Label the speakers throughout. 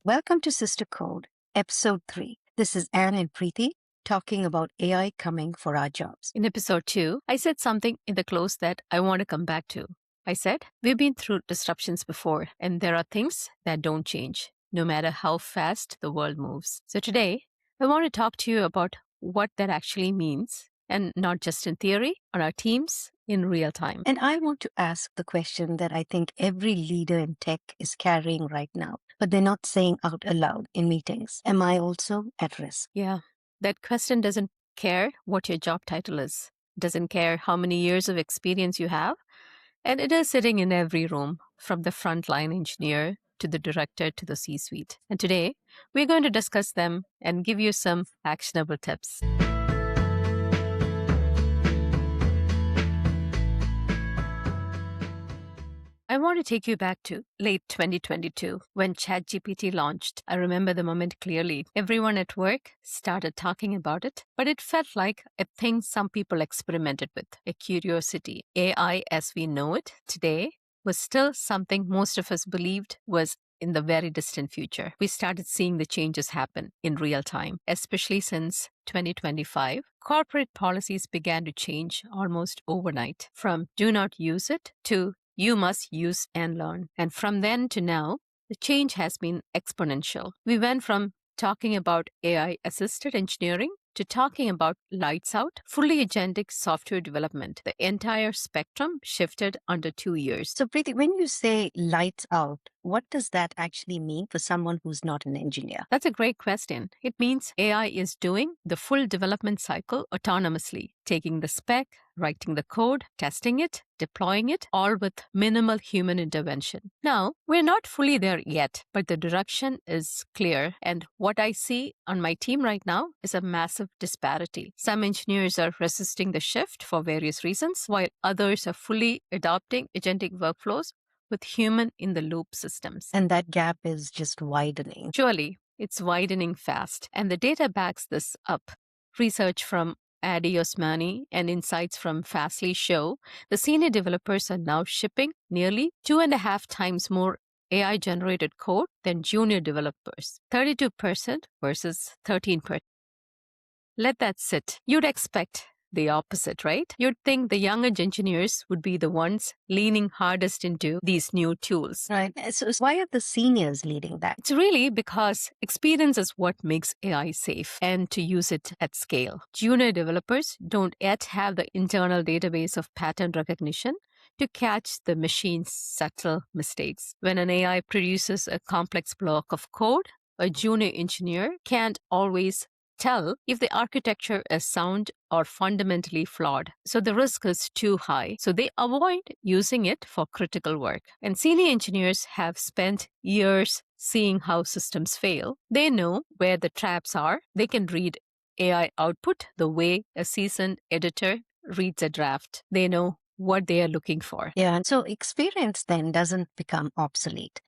Speaker 1: Welcome to Sister Code, Episode 3. This is Ann and Preethi talking about AI coming for our jobs.
Speaker 2: In episode 2, I said something in the close that I want to come back to. I said, we've been through disruptions before, and there are things that don't change, no matter how fast the world moves. So today, I want to talk to you about what that actually means, and not just in theory, on our teams in real time.
Speaker 1: And I want to ask the question that I think every leader in tech is carrying right now, but they're not saying out aloud in meetings. Am I also at risk?
Speaker 2: Yeah, that question doesn't care what your job title is, doesn't care how many years of experience you have, and it is sitting in every room, from the frontline engineer to the director to the C-suite. And today, we're going to discuss them and give you some actionable tips. I want to take you back to late 2022 when ChatGPT launched. I remember the moment clearly. Everyone at work started talking about it, but it felt like a thing some people experimented with, a curiosity. AI as we know it today was still something most of us believed was in the very distant future. We started seeing the changes happen in real time, especially since 2025. Corporate policies began to change almost overnight, from do not use it to you must use and learn. And from then to now, the change has been exponential. We went from talking about AI-assisted engineering to talking about lights out, fully agentic software development. The entire spectrum shifted under 2 years.
Speaker 1: So, Preethi, when you say lights out, what does that actually mean for someone who's not an engineer?
Speaker 2: That's a great question. It means AI is doing the full development cycle autonomously, taking the spec, writing the code, testing it, deploying it, all with minimal human intervention. Now, we're not fully there yet, but the direction is clear. And what I see on my team right now is a massive disparity. Some engineers are resisting the shift for various reasons, while others are fully adopting agentic workflows with human-in-the-loop systems.
Speaker 1: And that gap is just widening.
Speaker 2: Surely, it's widening fast, and the data backs this up. Research from Adi Osmani and insights from Fastly show the senior developers are now shipping nearly 2.5 times more AI-generated code than junior developers, 32% versus 13%. Let that sit. You'd expect the opposite, right? You'd think the younger engineers would be the ones leaning hardest into these new tools.
Speaker 1: Right. So why are the seniors leading that?
Speaker 2: It's really because experience is what makes AI safe and to use it at scale. Junior developers don't yet have the internal database of pattern recognition to catch the machine's subtle mistakes. When an AI produces a complex block of code, a junior engineer can't always tell if the architecture is sound or fundamentally flawed. So the risk is too high. So they avoid using it for critical work. And senior engineers have spent years seeing how systems fail. They know where the traps are. They can read AI output the way a seasoned editor reads a draft. They know what they are looking for.
Speaker 1: Yeah. And so experience then doesn't become obsolete.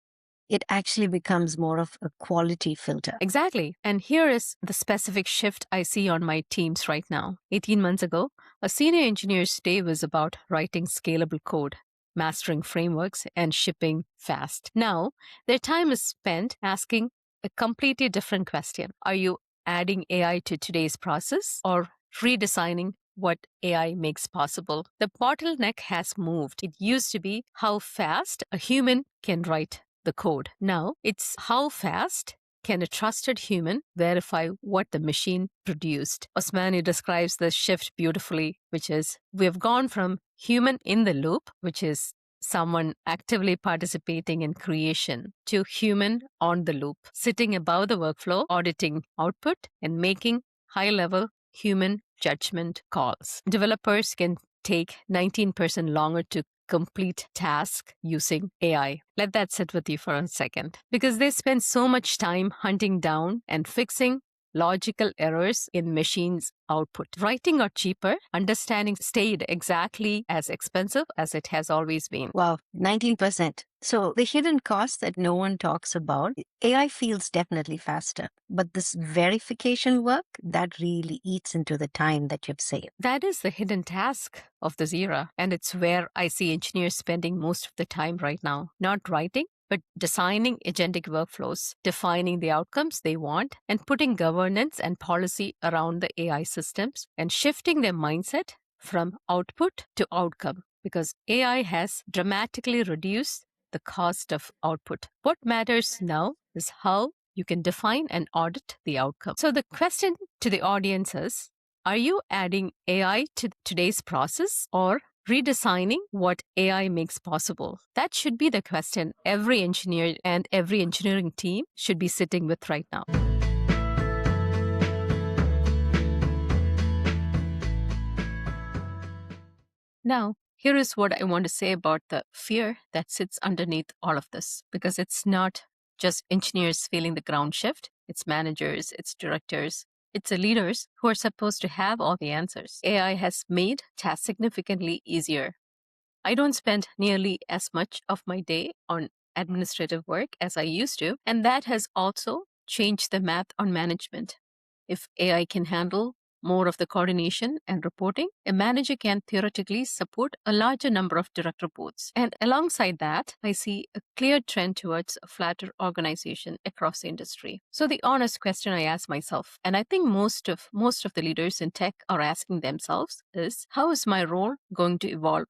Speaker 1: It actually becomes more of a quality filter.
Speaker 2: Exactly. And here is the specific shift I see on my teams right now. 18 months ago, a senior engineer's day was about writing scalable code, mastering frameworks, and shipping fast. Now, their time is spent asking a completely different question. Are you adding AI to today's process or redesigning what AI makes possible? The bottleneck has moved. It used to be how fast a human can write the code. Now, it's how fast can a trusted human verify what the machine produced. Osmani describes this shift beautifully, which is we've gone from human in the loop, which is someone actively participating in creation, to human on the loop, sitting above the workflow, auditing output, and making high-level human judgment calls. Developers can take 19% longer to complete task using AI. Let that sit with you for a second, because they spend so much time hunting down and fixing logical errors in machines' output. Writing got cheaper, understanding stayed exactly as expensive as it has always been.
Speaker 1: Wow, 19%. So the hidden costs that no one talks about, AI feels definitely faster, but this verification work, that really eats into the time that you've saved.
Speaker 2: That is the hidden task of this era, and it's where I see engineers spending most of the time right now. Not writing, but designing agentic workflows, defining the outcomes they want, and putting governance and policy around the AI systems and shifting their mindset from output to outcome, because AI has dramatically reduced the cost of output. What matters now is how you can define and audit the outcome. So the question to the audience is, are you adding AI to today's process or redesigning what AI makes possible? That should be the question every engineer and every engineering team should be sitting with right now. Now, here is what I want to say about the fear that sits underneath all of this, because it's not just engineers feeling the ground shift, it's managers, it's directors, it's the leaders who are supposed to have all the answers. AI has made tasks significantly easier. I don't spend nearly as much of my day on administrative work as I used to, and that has also changed the math on management. If AI can handle more of the coordination and reporting, a manager can theoretically support a larger number of direct reports. And alongside that, I see a clear trend towards a flatter organization across the industry. So the honest question I ask myself, and I think most of the leaders in tech are asking themselves, is how is my role going to evolve?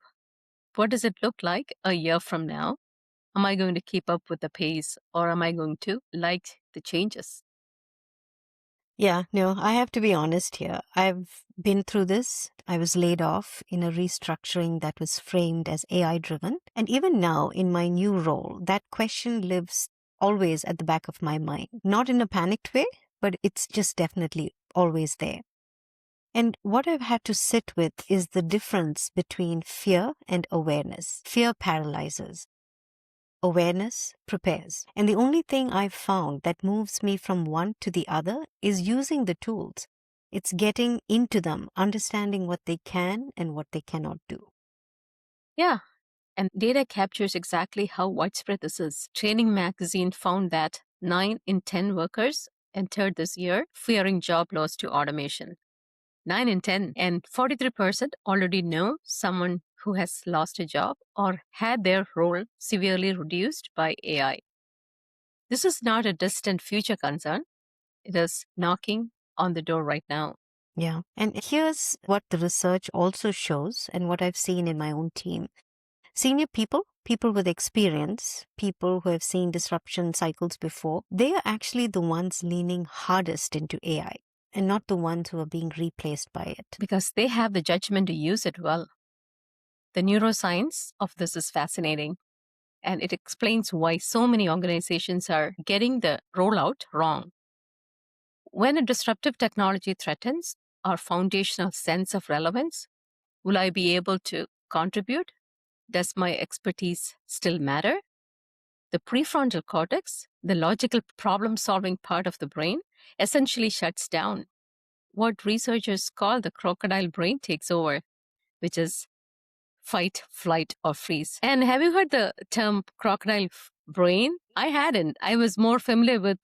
Speaker 2: What does it look like a year from now? Am I going to keep up with the pace, or am I going to like the changes?
Speaker 1: Yeah, no, I have to be honest here. I've been through this. I was laid off in a restructuring that was framed as AI driven. And even now, in my new role, that question lives always at the back of my mind. Not in a panicked way, but it's just definitely always there. And what I've had to sit with is the difference between fear and awareness. Fear paralyzes. Awareness prepares. And the only thing I've found that moves me from one to the other is using the tools. It's getting into them, understanding what they can and what they cannot do.
Speaker 2: Yeah. And data captures exactly how widespread this is. Training magazine found that 9 in 10 workers entered this year fearing job loss to automation. 9 in 10. And 43% already know someone who has lost a job or had their role severely reduced by AI. This is not a distant future concern. It is knocking on the door right now.
Speaker 1: Yeah. And here's what the research also shows and what I've seen in my own team. Senior people with experience, people who have seen disruption cycles before, they are actually the ones leaning hardest into AI and not the ones who are being replaced by it.
Speaker 2: Because they have the judgment to use it well. The neuroscience of this is fascinating, and it explains why so many organizations are getting the rollout wrong. When a disruptive technology threatens our foundational sense of relevance, will I be able to contribute? Does my expertise still matter? The prefrontal cortex, the logical problem-solving part of the brain, essentially shuts down. What researchers call the crocodile brain takes over, which is fight, flight, or freeze. And have you heard the term crocodile brain? I hadn't. I was more familiar with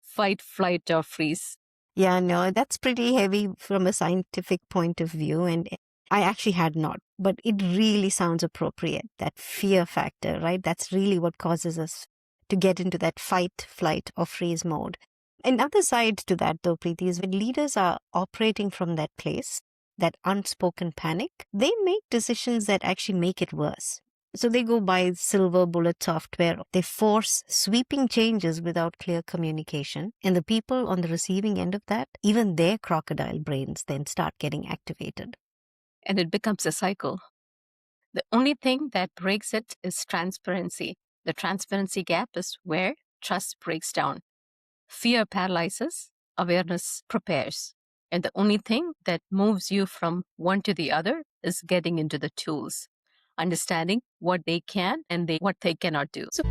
Speaker 2: fight, flight, or freeze.
Speaker 1: Yeah, no, that's pretty heavy from a scientific point of view. And I actually had not, but it really sounds appropriate. That fear factor, right? That's really what causes us to get into that fight, flight, or freeze mode. Another side to that, though, Preeti, is when leaders are operating from that place, that unspoken panic, they make decisions that actually make it worse. So they go by silver bullet software. They force sweeping changes without clear communication. And the people on the receiving end of that, even their crocodile brains then start getting activated.
Speaker 2: And it becomes a cycle. The only thing that breaks it is transparency. The transparency gap is where trust breaks down. Fear paralyzes, awareness prepares. And the only thing that moves you from one to the other is getting into the tools, understanding what they can and what they cannot do. So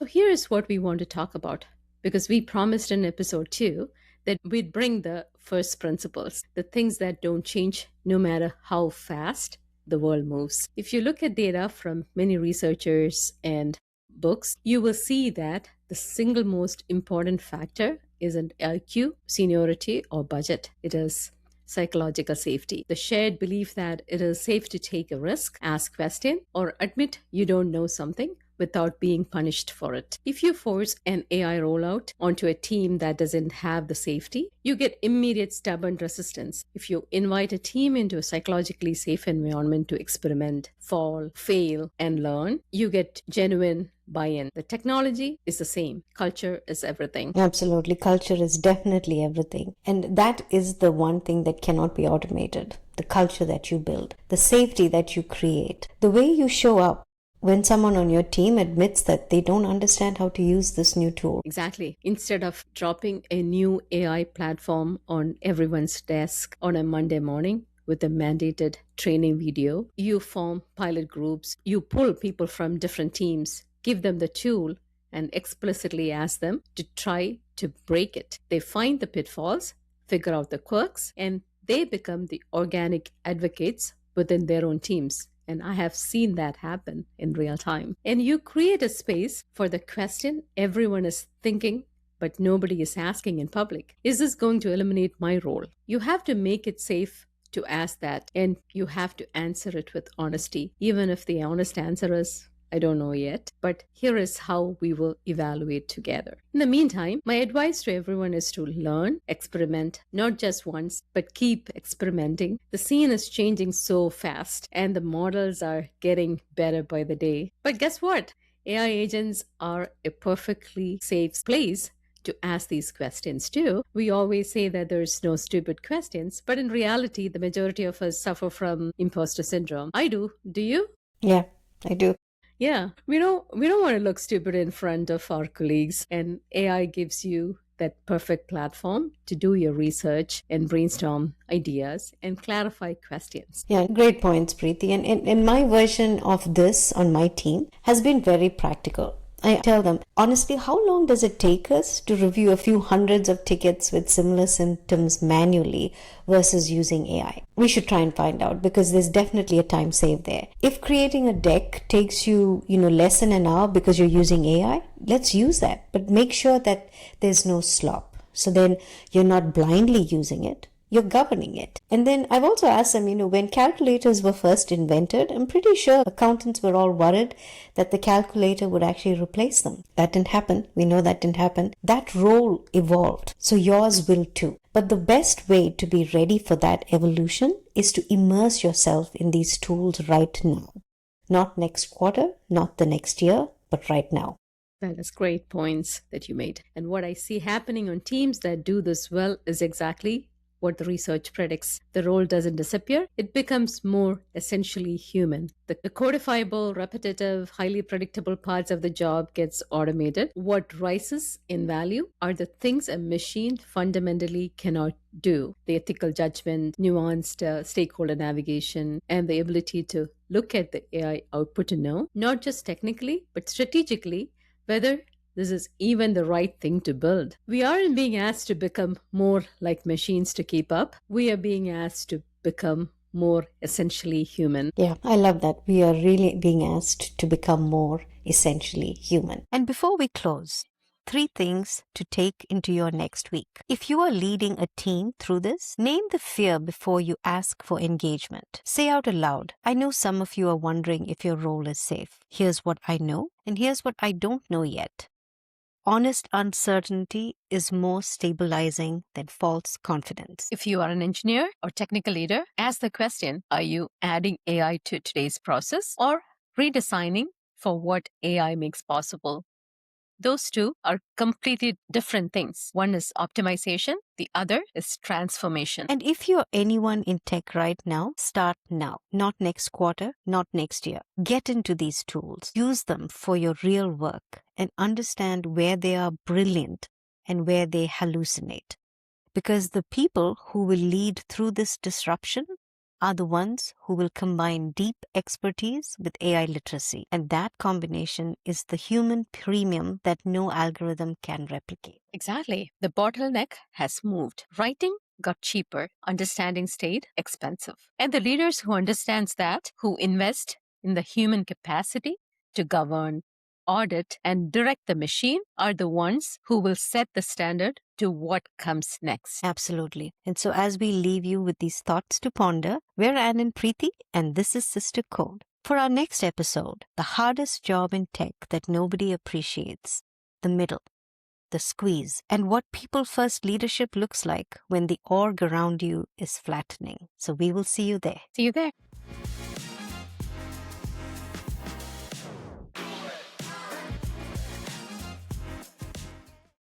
Speaker 2: here is what we want to talk about, because we promised in episode 2 that we'd bring the first principles, the things that don't change no matter how fast the world moves. If you look at data from many researchers and books, you will see that the single most important factor isn't IQ, seniority, or budget. It is psychological safety. The shared belief that it is safe to take a risk, ask question, or admit you don't know something without being punished for it. If you force an AI rollout onto a team that doesn't have the safety, you get immediate stubborn resistance. If you invite a team into a psychologically safe environment to experiment, fall, fail, and learn, you get genuine buy-in. The technology is the same. Culture is everything.
Speaker 1: Absolutely. Culture is definitely everything. And that is the one thing that cannot be automated. The culture that you build, the safety that you create, the way you show up when someone on your team admits that they don't understand how to use this new tool.
Speaker 2: Exactly. Instead of dropping a new AI platform on everyone's desk on a Monday morning with a mandated training video, you form pilot groups, you pull people from different teams, give them the tool, and explicitly ask them to try to break it. They find the pitfalls, figure out the quirks, and they become the organic advocates within their own teams. And I have seen that happen in real time. And you create a space for the question everyone is thinking, but nobody is asking in public. Is this going to eliminate my role? You have to make it safe to ask that, and you have to answer it with honesty, even if the honest answer is, I don't know yet, but here is how we will evaluate together. In the meantime, my advice to everyone is to learn, experiment, not just once, but keep experimenting. The scene is changing so fast, and the models are getting better by the day. But guess what? AI agents are a perfectly safe place to ask these questions too. We always say that there's no stupid questions, but in reality, the majority of us suffer from imposter syndrome. I do. Do you?
Speaker 1: Yeah, I do.
Speaker 2: Yeah, we don't want to look stupid in front of our colleagues, and AI gives you that perfect platform to do your research and brainstorm ideas and clarify questions.
Speaker 1: Yeah, great points, Preeti. And my version of this on my team has been very practical. I tell them, honestly, how long does it take us to review a few hundreds of tickets with similar symptoms manually versus using AI? We should try and find out because there's definitely a time save there. If creating a deck takes you, less than an hour because you're using AI, let's use that. But make sure that there's no slop. So then you're not blindly using it. You're governing it. And then I've also asked them, when calculators were first invented, I'm pretty sure accountants were all worried that the calculator would actually replace them. That didn't happen. We know that didn't happen. That role evolved. So yours will too. But the best way to be ready for that evolution is to immerse yourself in these tools right now. Not next quarter, not the next year, but right now.
Speaker 2: That is great points that you made. And what I see happening on teams that do this well is exactly what the research predicts. The role doesn't disappear, it becomes more essentially human. The codifiable, repetitive, highly predictable parts of the job gets automated. What rises in value are the things a machine fundamentally cannot do. The ethical judgment, nuanced stakeholder navigation, and the ability to look at the AI output and know, not just technically, but strategically, whether this is even the right thing to build. We aren't being asked to become more like machines to keep up. We are being asked to become more essentially human.
Speaker 1: Yeah, I love that. We are really being asked to become more essentially human. And before we close, 3 things to take into your next week. If you are leading a team through this, name the fear before you ask for engagement. Say out aloud, I know some of you are wondering if your role is safe. Here's what I know, and here's what I don't know yet. Honest uncertainty is more stabilizing than false confidence.
Speaker 2: If you are an engineer or technical leader, ask the question, are you adding AI to today's process or redesigning for what AI makes possible? Those two are completely different things. One is optimization, the other is transformation.
Speaker 1: And if you're anyone in tech right now, start now. Not next quarter, not next year. Get into these tools. Use them for your real work and understand where they are brilliant and where they hallucinate. Because the people who will lead through this disruption are the ones who will combine deep expertise with AI literacy. And that combination is the human premium that no algorithm can replicate.
Speaker 2: Exactly. The bottleneck has moved. Writing got cheaper. Understanding stayed expensive. And the leaders who understands that, who invest in the human capacity to govern, audit, and direct the machine are the ones who will set the standard to what comes next.
Speaker 1: Absolutely. And so as we leave you with these thoughts to ponder, we're Ann and Preeti, and this is Sister Code. For our next episode, the hardest job in tech that nobody appreciates, the middle, the squeeze, and what people-first leadership looks like when the org around you is flattening. So we will see you there.
Speaker 2: See you there.